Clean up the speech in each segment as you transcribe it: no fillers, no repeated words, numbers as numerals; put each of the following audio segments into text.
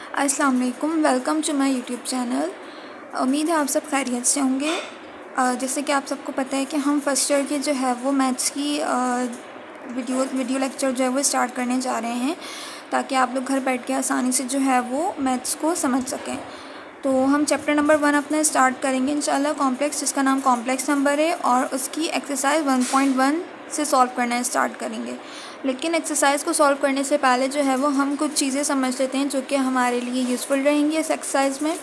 अस्सलाम वालेकुम, welcome to my YouTube channel. उम्मीद है आप सब खैरियत से होंगे। जैसे कि आप सबको पता है कि हम फर्स्ट ईयर के जो है वो मैथ्स की वीडियो लेक्चर जो है वो स्टार्ट करने जा रहे हैं, ताकि आप लोग घर बैठ के आसानी से जो है वो मैथ्स को समझ सकें। तो हम चैप्टर नंबर 1 अपना स्टार्ट करेंगे इंशाल्लाह, कॉम्प्लेक्स, जिसका नाम कॉम्प्लेक्स नंबर है, और उसकी एक्सरसाइज 1.1 से सॉल्व करना स्टार्ट करेंगे। लेकिन एक्सरसाइज को सॉल्व करने से पहले जो है वो हम कुछ चीज़ें समझ लेते हैं जो कि हमारे लिए यूज़फुल रहेंगी इस एक्सरसाइज में।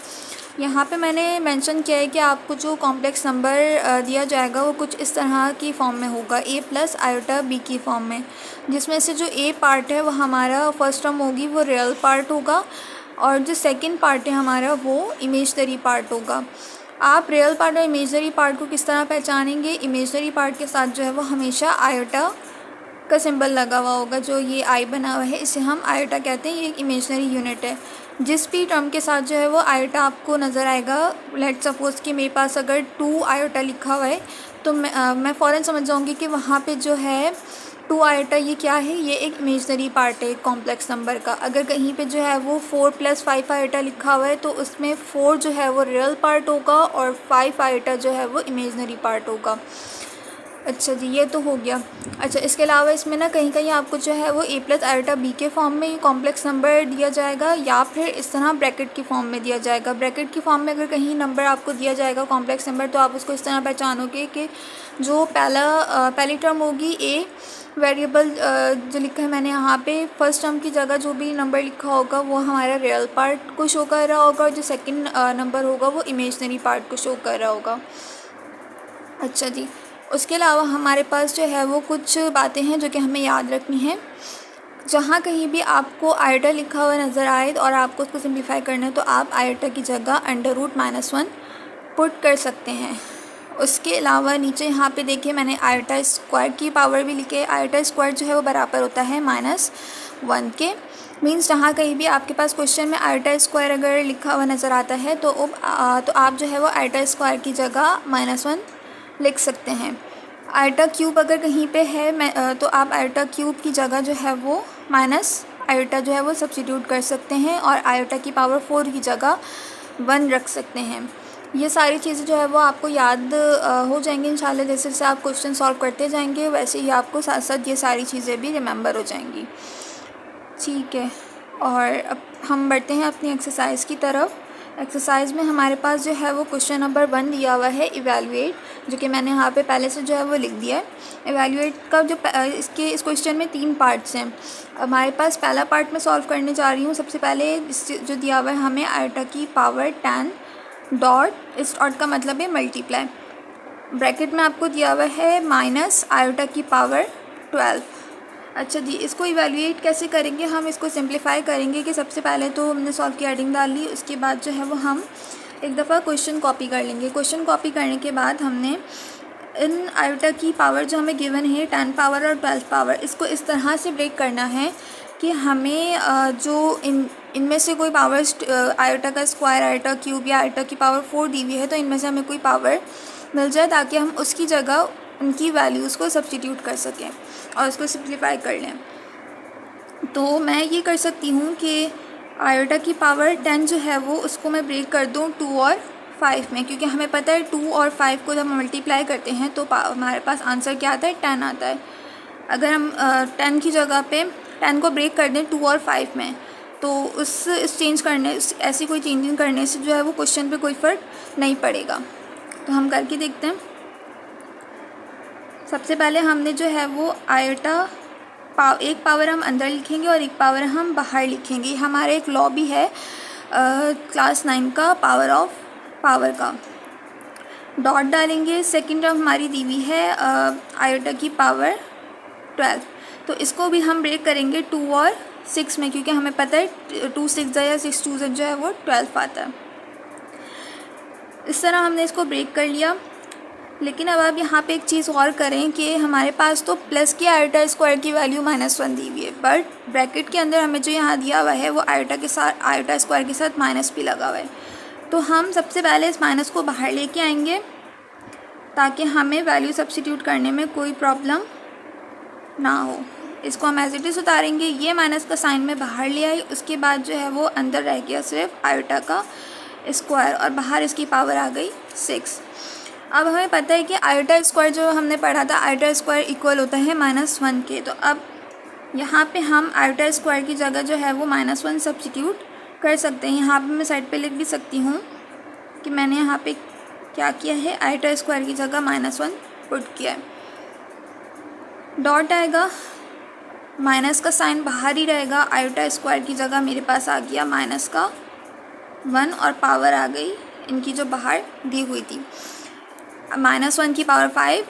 यहाँ पे मैंने मेंशन किया है कि आपको जो कॉम्प्लेक्स नंबर दिया जाएगा वो कुछ इस तरह की फॉर्म में होगा, a प्लस आयोटा b की फॉर्म में, जिसमें से जो a पार्ट है वो हमारा फर्स्ट टर्म होगी, वो रियल पार्ट होगा, और जो सेकंड पार्ट है हमारा वो इमेजनरी पार्ट होगा। आप रियल पार्ट और इमेजनरी पार्ट को किस तरह पहचानेंगे? इमेजनरी पार्ट के साथ जो है वो हमेशा आयोटा का सिंबल लगा हुआ होगा। जो ये आई बना हुआ है इसे हम आयोटा कहते हैं, ये एक इमेजनरी यूनिट है। जिस भी टर्म के साथ जो है वो आयोटा आपको नज़र आएगा, लेट सपोज़ कि मेरे पास अगर 2 आयोटा लिखा हुआ है तो मैं फ़ौरन समझ जाऊँगी कि वहाँ पे जो है 2 आयोटा ये क्या है, ये एक इमेजनरी पार्ट है कॉम्प्लेक्स नंबर का। अगर कहीं पे जो है वो 4 + 5 आयोटा लिखा हुआ है तो उसमें 4 जो है वो रियल पार्ट होगा और 5 आयोटा जो है वो इमेजनरी पार्ट होगा। अच्छा जी, ये तो हो गया। अच्छा, इसके अलावा इसमें ना कहीं कहीं आपको जो है वो a प्लस आयोटा b के फॉर्म में कॉम्प्लेक्स नंबर दिया जाएगा, या फिर इस तरह ब्रैकेट की फॉर्म में दिया जाएगा। ब्रैकेट की फॉर्म में अगर कहीं नंबर आपको दिया जाएगा कॉम्प्लेक्स नंबर, तो आप उसको इस तरह पहचानोगे कि जो पहली टर्म होगी a वेरिएबल जो लिखा है मैंने यहाँ पे, फर्स्ट टर्म की जगह जो भी नंबर लिखा होगा वो हमारा रियल पार्ट को शो कर रहा होगा, और जो सेकेंड नंबर होगा वो इमेजनरी पार्ट को शो कर रहा होगा। अच्छा जी, उसके अलावा हमारे पास जो है वो कुछ बातें हैं जो कि हमें याद रखनी है। जहाँ कहीं भी आपको आयोटा लिखा हुआ नज़र आए और आपको उसको सिंप्लीफाई करना है तो आप आयोटा की जगह √-1 पुट कर सकते हैं। उसके अलावा नीचे यहाँ पे देखिए मैंने आयोटा स्क्वायर की पावर भी लिखी है। आयोटा स्क्वायर जो है वो बराबर होता है -1 के। मीन्स जहाँ कहीं भी आपके पास क्वेश्चन में आयोटा स्क्वायर अगर लिखा हुआ नज़र आता है तो आप जो है वो आयोटा स्क्वायर की जगह -1 लिख सकते हैं। आयोटा क्यूब अगर कहीं पे है तो आप आयोटा क्यूब की जगह जो है वो माइनस आयोटा जो है वो सब्स्टिट्यूट कर सकते हैं, और आयोटा की पावर 4 की जगह 1 रख सकते हैं। ये सारी चीज़ें जो है वो आपको याद हो जाएंगी इंशाल्लाह। जैसे जैसे आप क्वेश्चन सॉल्व करते जाएंगे वैसे ही आपको साथ साथ ये सारी चीज़ें भी रिमेंबर हो जाएंगी। ठीक है, और अब हम बढ़ते हैं अपनी एक्सरसाइज की तरफ। एक्सरसाइज में हमारे पास जो है वो क्वेश्चन नंबर 1 दिया हुआ है, इवैल्यूएट, जो कि मैंने यहाँ पे पहले से जो है वो लिख दिया है। इवैल्यूएट का जो इस क्वेश्चन में 3 पार्ट्स हैं। हमारे पास पहला पार्ट में सॉल्व करने जा रही हूँ। सबसे पहले जो दिया हुआ है हमें आयोटा की पावर 10 डॉट, इस डॉट का मतलब है मल्टीप्लाई, ब्रैकेट में आपको दिया हुआ है माइनस आयोटा की पावर 12। अच्छा जी, इसको इवैल्यूएट कैसे करेंगे? हम इसको सिंप्लीफाई करेंगे कि सबसे पहले तो हमने सॉल्व की हेडिंग डाल ली, उसके बाद जो है वो हम एक दफ़ा क्वेश्चन कॉपी कर लेंगे। क्वेश्चन कॉपी करने के बाद हमने इन आयोटा की पावर जो हमें गिवन है 10 पावर और 12 पावर, इसको इस तरह से ब्रेक करना है कि हमें जो इनमें से कोई पावर आयोटा का स्क्वायर, आयोटा क्यूब या आयोटा की पावर 4 दी हुई है तो इनमें से हमें कोई पावर मिल जाए, ताकि हम उसकी जगह उनकी वैल्यूज़ को सब्स्टिट्यूट कर सकें और उसको सिंप्लीफाई कर लें। तो मैं ये कर सकती हूँ कि आयोटा की पावर 10 जो है वो उसको मैं ब्रेक कर दूँ 2 और 5 में, क्योंकि हमें पता है 2 और 5 को जब हम मल्टीप्लाई करते हैं तो हमारे पास आंसर क्या आता है, 10 आता है। अगर हम 10 की जगह पे 10 को ब्रेक कर दें 2 और 5 में, तो इस चेंज करने, ऐसी कोई चेंजिंग करने से जो है वो क्वेश्चन पे कोई फ़र्क नहीं पड़ेगा। तो हम करके देखते हैं। सबसे पहले हमने जो है वो आयोटा एक पावर हम अंदर लिखेंगे और एक पावर हम बाहर लिखेंगे। हमारा एक लॉ भी है क्लास 9 का, पावर ऑफ पावर का। डॉट डालेंगे, सेकेंड टर्म हमारी दी हुई है आयोटा की पावर 12, तो इसको भी हम ब्रेक करेंगे 2 और 6 में, क्योंकि हमें पता है 2 6 या 6 2 जो है वो 12 आता है। इस तरह हमने इसको ब्रेक कर लिया। लेकिन अब आप यहाँ पे एक चीज़ और करें कि हमारे पास तो प्लस की आयोटा स्क्वायर की वैल्यू -1 दी हुई है, बट ब्रैकेट के अंदर हमें जो यहाँ दिया हुआ है वो आयोटा स्क्वायर के साथ माइनस भी लगा हुआ है। तो हम सबसे पहले इस माइनस को बाहर लेके आएंगे ताकि हमें वैल्यू सब्स्टिट्यूट करने में कोई प्रॉब्लम ना हो। इसको हम एज इट इज़ उतारेंगे। ये माइनस का साइन में बाहर ले आई, उसके बाद जो है वो अंदर रह गया सिर्फ आयोटा का स्क्वायर और बाहर इसकी पावर आ गई 6। अब हमें पता है कि आयोटा स्क्वायर जो हमने पढ़ा था, आयोटा स्क्वायर इक्वल होता है -1 के। तो अब यहाँ पे हम आयोटा स्क्वायर की जगह जो है वो -1 सब्स्टिट्यूट कर सकते हैं। यहाँ पे मैं साइड पे लिख भी सकती हूँ कि मैंने यहाँ पे क्या किया है, आयोटा स्क्वायर की जगह -1 पुट किया है। डॉट आएगा, माइनस का साइन बाहर ही रहेगा, आयोटा स्क्वायर की जगह मेरे पास आ गया -1 और पावर आ गई इनकी जो बाहर दी हुई थी, -1 की पावर 5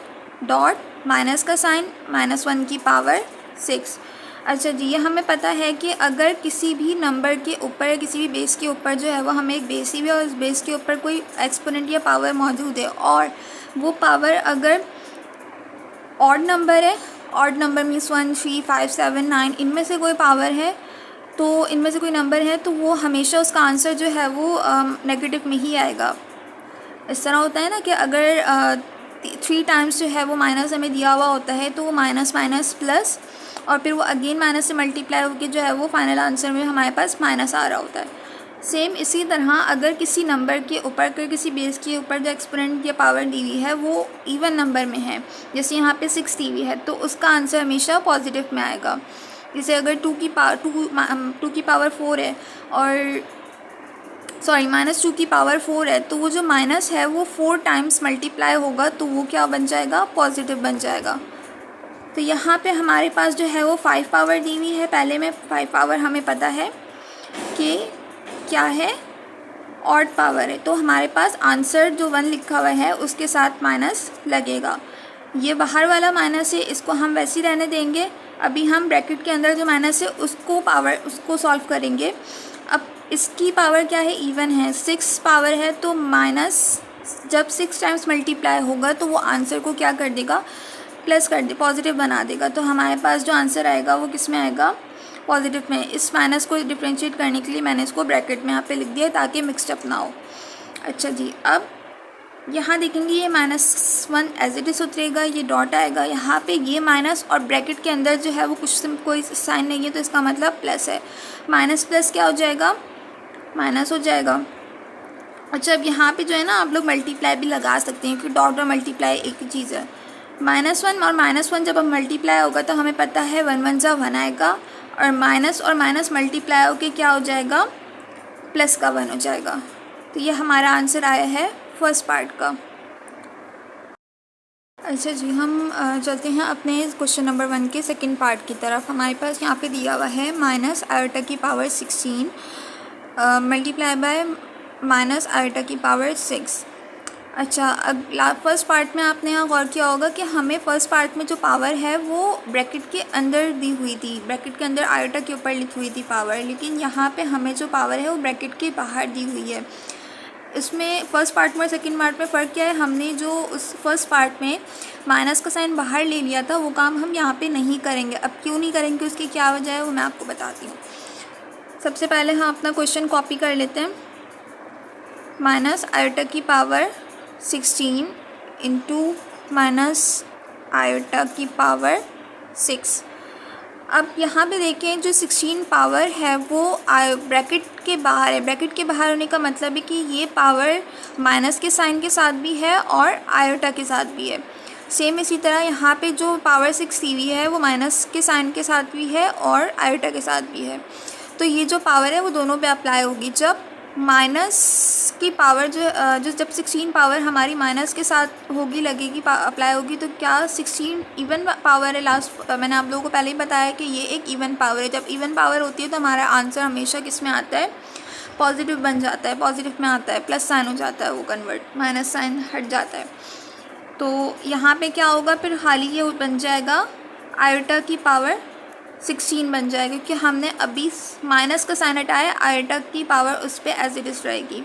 डॉट माइनस का साइन -1 की पावर 6। अच्छा जी, ये हमें पता है कि अगर किसी भी नंबर के ऊपर या किसी भी बेस के ऊपर जो है वो हमें एक बेस ही भी और उस बेस के ऊपर कोई एक्सपोनेंट या पावर मौजूद है और वो पावर अगर ऑड नंबर है, ऑड नंबर मीन्स 1, 3, 5, 7, 9, इनमें से कोई पावर है तो इनमें से कोई नंबर है तो वो हमेशा उसका आंसर जो है वो नेगेटिव में ही आएगा। इस तरह होता है ना कि अगर 3 टाइम्स जो है वो माइनस हमें दिया हुआ होता है तो वो माइनस माइनस प्लस और फिर वो अगेन माइनस से मल्टीप्लाई होकर जो है वो फाइनल आंसर में हमारे पास माइनस आ रहा होता है। सेम इसी तरह अगर किसी नंबर के ऊपर, अगर किसी बेस के ऊपर जो एक्सपोनेंट या पावर दी हुई है वो इवन नंबर में है, जैसे यहाँ पे 6 दी हुई है, तो उसका आंसर हमेशा पॉजिटिव में आएगा। जैसे अगर 2 की पावर 4 है और -2 की पावर 4 है तो वो जो माइनस है वो 4 टाइम्स मल्टीप्लाई होगा तो वो क्या बन जाएगा, पॉजिटिव बन जाएगा। तो यहाँ पे हमारे पास जो है वो 5 पावर दी हुई है। पहले में 5 पावर हमें पता है कि क्या है, ऑड पावर है, तो हमारे पास आंसर जो 1 लिखा हुआ है उसके साथ माइनस लगेगा। ये बाहर वाला माइनस है, इसको हम वैसे ही रहने देंगे। अभी हम ब्रैकेट के अंदर जो माइनस है उसको सॉल्व करेंगे। अब इसकी पावर क्या है, इवन है, 6 पावर है तो माइनस जब 6 टाइम्स मल्टीप्लाई होगा तो वो आंसर को क्या कर देगा, प्लस कर दे, पॉजिटिव बना देगा। तो हमारे पास जो आंसर आएगा वो किस में आएगा, पॉजिटिव में। इस माइनस को डिफ्रेंशिएट करने के लिए मैंने इसको ब्रैकेट में यहाँ पे लिख दिया ताकि मिक्सअप ना हो। अच्छा जी, अब यहाँ देखेंगे ये -1 एज इट इज़ उतरेगा, ये डॉट आएगा, यहाँ पे ये माइनस और ब्रैकेट के अंदर जो है वो कोई साइन नहीं है तो इसका मतलब प्लस है। माइनस प्लस क्या हो जाएगा, माइनस हो जाएगा। अच्छा, अब यहाँ पे जो है ना आप लोग मल्टीप्लाई भी लगा सकते हैं क्योंकि डॉट और मल्टीप्लाई एक ही चीज़ है। -1 और -1 जब अब मल्टीप्लाई होगा तो हमें पता है 1 1 जा 1 आएगा और माइनस मल्टीप्लाई होके क्या हो जाएगा, प्लस का 1 हो जाएगा। तो ये हमारा आंसर आया है फर्स्ट पार्ट का। अच्छा जी, हम चलते हैं अपने क्वेश्चन नंबर 1 के सेकंड पार्ट की तरफ। हमारे पास यहाँ पे दिया हुआ है माइनस आयोटा की power 16 multiply by minus iota की पावर 6। अच्छा, अब फर्स्ट पार्ट में आपने यहाँ गौर किया होगा कि हमें फर्स्ट पार्ट में जो पावर है वो ब्रैकेट के अंदर दी हुई थी, ब्रैकेट के अंदर आयोटा के ऊपर लिखी हुई थी पावर, लेकिन यहाँ पे हमें जो पावर है वो ब्रैकेट के बाहर दी हुई है। इसमें फर्स्ट पार्ट में सेकंड पार्ट में फ़र्क क्या है, हमने जो उस फर्स्ट पार्ट में माइनस का साइन बाहर ले लिया था वो काम हम यहाँ पे नहीं करेंगे। अब क्यों नहीं करेंगे, उसकी क्या वजह है वो मैं आपको बताती हूँ। सबसे पहले हम अपना क्वेश्चन कॉपी कर लेते हैं। माइनस आयोटा की पावर 16 इंटू माइनस आयोटा की पावर 6। अब यहाँ पे देखें जो 16 पावर है वो ब्रैकेट के बाहर है। ब्रैकेट के बाहर होने का मतलब है कि ये पावर माइनस के साइन के साथ भी है और आयोटा के साथ भी है। सेम इसी तरह यहाँ पे जो पावर 6 दी हुई है वो माइनस के साइन के साथ भी है और आयोटा के साथ भी है। तो ये जो पावर है वो दोनों पे अप्लाई होगी। जब माइनस की पावर जब 16 पावर हमारी माइनस के साथ होगी, लगेगी, अप्लाई होगी, तो क्या 16 इवन पावर है। लास्ट मैंने आप लोगों को पहले ही बताया कि ये एक इवन पावर है। जब इवन पावर होती है तो हमारा आंसर हमेशा किस में आता है, पॉजिटिव बन जाता है, पॉजिटिव में आता है, प्लस साइन हो जाता है, वो कन्वर्ट, माइनस साइन हट जाता है। तो यहाँ पे क्या होगा, फिर खाली ये बन जाएगा आयोटा की पावर 16 बन जाएगा क्योंकि हमने अभी माइनस का साइन हटाया, आयोटा की पावर उस पर एज इट इज़ रहेगी।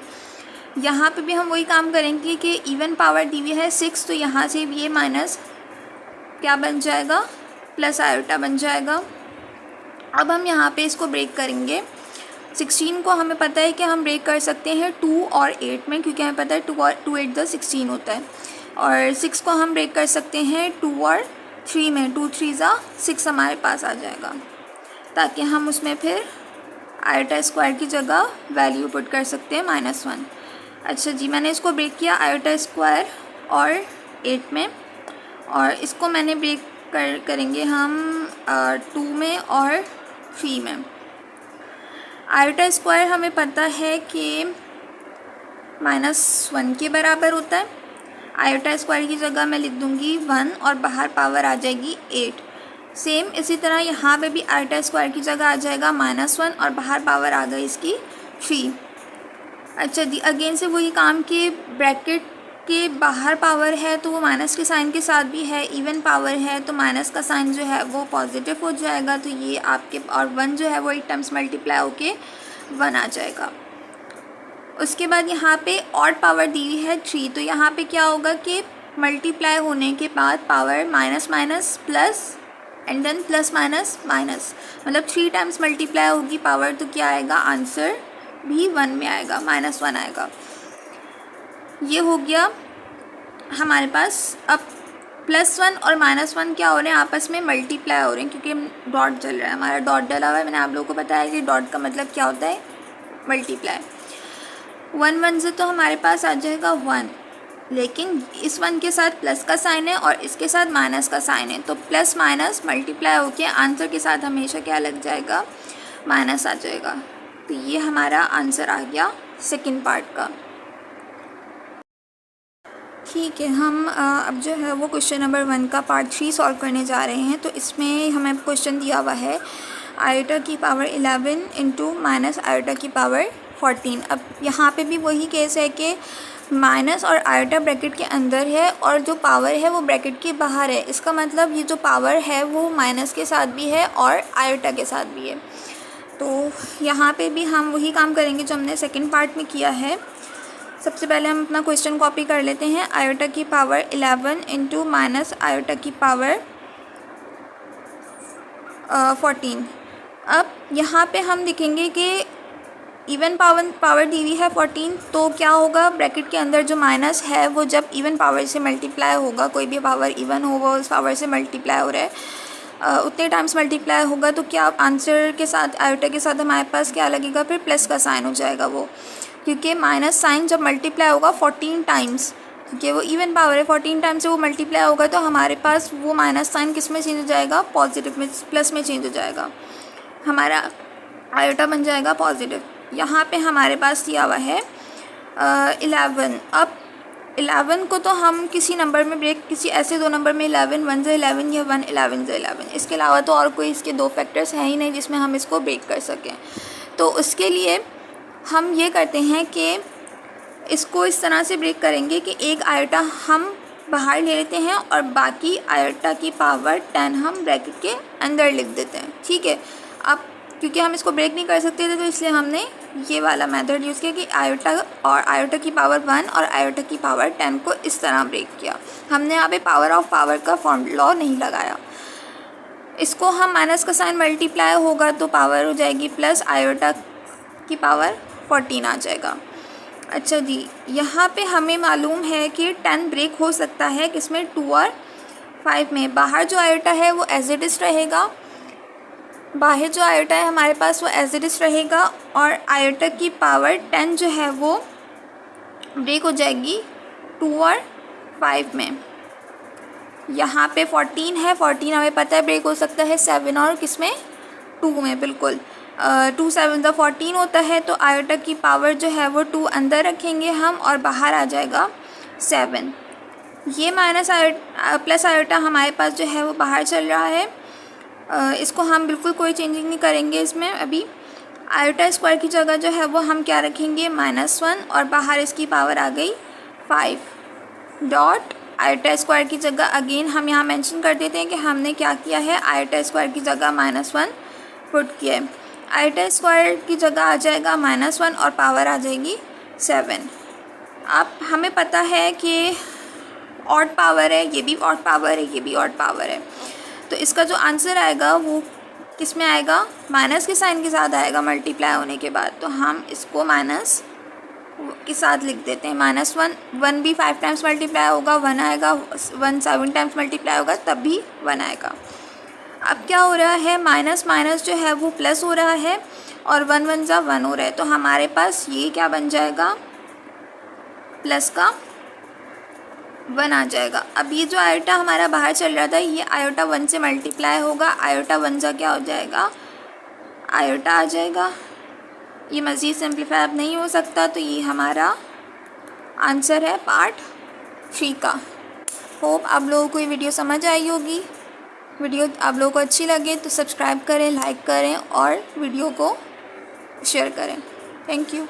यहाँ पे भी हम वही काम करेंगे कि इवन पावर दी हुई है 6, तो यहाँ से ये माइनस क्या बन जाएगा, प्लस आयोटा बन जाएगा। अब हम यहाँ पे इसको ब्रेक करेंगे। 16 को हमें पता है कि हम ब्रेक कर सकते हैं 2 और 8 में, क्योंकि हमें पता है 2 8 16 होता है। और 6 को हम ब्रेक कर सकते हैं 2 और 3 में 2 3 ज़ा 6 हमारे पास आ जाएगा, ताकि हम उसमें फिर आयोटा स्क्वायर की जगह वैल्यू पुट कर सकते हैं -1। अच्छा जी, मैंने इसको ब्रेक किया आयोटा स्क्वायर और 8 में, और इसको मैंने ब्रेक करेंगे हम 2 में और 3 में। आयोटा स्क्वायर हमें पता है कि -1 के बराबर होता है। आयोटा स्क्वायर की जगह मैं लिख दूँगी 1 और बाहर पावर आ जाएगी 8। सेम इसी तरह यहाँ पे भी आयोटा स्क्वायर की जगह आ जाएगा -1 और बाहर पावर आ गई इसकी 3। अच्छा जी, अगेन से वही काम कि ब्रैकेट के बाहर पावर है तो वो माइनस के साइन के साथ भी है, इवन पावर है तो माइनस का साइन जो है वो पॉजिटिव हो जाएगा, तो ये आपके और 1 जो है वो 8 टाइम्स मल्टीप्लाई होके 1 आ जाएगा। उसके बाद यहाँ पे ऑड पावर दी हुई है 3, तो यहाँ पे क्या होगा कि मल्टीप्लाई होने के बाद power minus minus plus and then plus minus minus, मतलब 3 टाइम्स मल्टीप्लाई होगी पावर, तो क्या आएगा आंसर भी 1 में आएगा, -1 आएगा। ये हो गया हमारे पास। अब +1 और -1 क्या हो रहे हैं, आपस में मल्टीप्लाई हो रहे हैं, क्योंकि डॉट चल रहा है, हमारा डॉट डला हुआ है। मैंने आप लोगों को बताया कि डॉट का मतलब क्या होता है, मल्टीप्लाई। 1 1 से तो हमारे पास आ जाएगा 1, लेकिन इस 1 के साथ प्लस का साइन है और इसके साथ माइनस का साइन है, तो प्लस माइनस मल्टीप्लाई होके आंसर के साथ हमेशा क्या लग जाएगा, माइनस आ जाएगा। तो ये हमारा आंसर आ गया सेकंड पार्ट का। ठीक है, हम अब जो है वो क्वेश्चन नंबर 1 का पार्ट 3 सॉल्व करने जा रहे हैं। तो इसमें हमें क्वेश्चन दिया हुआ है आयोटा की पावर 11 इंटू माइनस आयोटा की पावर 14। अब यहाँ पे भी वही केस है कि माइनस और आयोटा ब्रैकेट के अंदर है और जो पावर है वो ब्रैकेट के बाहर है। इसका मतलब ये जो पावर है वो माइनस के साथ भी है और आयोटा के साथ भी है। तो यहाँ पे भी हम वही काम करेंगे जो हमने सेकंड पार्ट में किया है। सबसे पहले हम अपना क्वेश्चन कॉपी कर लेते हैं। आयोटा की पावर 11 इंटू माइनस आयोटा की पावर 14। अब यहाँ पे हम देखेंगे कि इवन पावर दी हुई है 14, तो क्या होगा, ब्रैकेट के अंदर जो माइनस है वो जब इवन पावर से मल्टीप्लाई होगा, कोई भी पावर इवन होगा उस पावर से मल्टीप्लाई हो रहा है, उतने टाइम्स मल्टीप्लाई होगा, तो क्या आंसर के साथ आयोटा के साथ हमारे पास क्या लगेगा, फिर प्लस का साइन हो जाएगा वो, क्योंकि माइनस साइन जब मल्टीप्लाई होगा 14 टाइम्स, क्योंकि वो इवन पावर है 14 टाइम्स से वो मल्टीप्लाई होगा, तो हमारे पास वो माइनस साइन किस में चेंज हो जाएगा, पॉजिटिव में, प्लस में चेंज हो जाएगा, हमारा आयोटा बन जाएगा पॉजिटिव। यहाँ पे हमारे पास दिया हुआ है 11। अब 11 को तो हम किसी नंबर में ब्रेक, किसी ऐसे दो नंबर में 11 1 से 11 या 1 11 से 11, इसके अलावा तो और कोई इसके दो फैक्टर्स हैं ही नहीं जिसमें हम इसको ब्रेक कर सकें। तो उसके लिए हम ये करते हैं कि इसको इस तरह से ब्रेक करेंगे कि एक आयोटा हम बाहर ले लेते हैं और बाकी आयोटा की पावर 10 हम ब्रैकेट के अंदर लिख देते हैं। ठीक है, अब क्योंकि हम इसको ब्रेक नहीं कर सकते थे तो इसलिए हमने ये वाला मेथड यूज़ किया कि आयोटा और आयोटा की पावर 1 और आयोटा की पावर 10 को इस तरह ब्रेक किया। हमने यहाँ पे पावर ऑफ पावर का लॉ नहीं लगाया। इसको हम माइनस का साइन मल्टीप्लाई होगा तो पावर हो जाएगी प्लस, आयोटा की पावर 14 आ जाएगा। अच्छा जी, यहाँ पे हमें मालूम है कि 10 ब्रेक हो सकता है किसमें, 2 और 5 में। बाहर जो आयोटा है वो एज इट इज़ रहेगा, बाहर जो आयोटा है हमारे पास वो एज इट इज़ रहेगा, और आयोटा की पावर 10 जो है वो ब्रेक हो जाएगी 2 और 5 में। यहाँ पे 14 है, 14 हमें पता है ब्रेक हो सकता है 7 और किसमें, 2 में, बिल्कुल 2 7 ज़ा 14 होता है, तो आयोटा की पावर जो है वो 2 अंदर रखेंगे हम और बाहर आ जाएगा 7। ये माइनस प्लस आयोटा हमारे पास जो है वो बाहर चल रहा है, इसको हम बिल्कुल कोई चेंजिंग नहीं करेंगे इसमें। अभी आयोटा स्क्वायर की जगह जो है वो हम क्या रखेंगे, -1 और बाहर इसकी पावर आ गई 5 डॉट आयोटा स्क्वायर की जगह अगेन हम यहाँ मेंशन कर देते हैं कि हमने क्या किया है, आयोटा स्क्वायर की जगह -1 पुट किया है। आयोटा स्क्वायर की जगह आ जाएगा -1 और पावर आ जाएगी 7। अब हमें पता है कि ऑड पावर है, ये भी ऑड पावर है, ये भी ऑड पावर है, तो इसका जो आंसर आएगा वो किस में आएगा, माइनस के साइन के साथ आएगा मल्टीप्लाई होने के बाद। तो हम इसको माइनस के साथ लिख देते हैं। -1, 1 भी 5 टाइम्स मल्टीप्लाई होगा 1 आएगा, 1 7 टाइम्स मल्टीप्लाई होगा तब भी 1 आएगा। अब क्या हो रहा है, माइनस माइनस जो है वो प्लस हो रहा है और 1 1 जा 1 हो रहा है, तो हमारे पास ये क्या बन जाएगा, प्लस का 1 आ जाएगा। अब ये जो आयोटा हमारा बाहर चल रहा था ये आयोटा 1 से मल्टीप्लाई होगा, आयोटा 1 जा क्या हो जाएगा, आयोटा आ जाएगा। ये मज़ीद सिंप्लीफाई अब नहीं हो सकता, तो ये हमारा आंसर है पार्ट 3 का। होप आप लोगों को ये वीडियो समझ आई होगी। वीडियो आप लोगों को अच्छी लगे तो सब्सक्राइब करें, लाइक करें और वीडियो को शेयर करें। Thank you.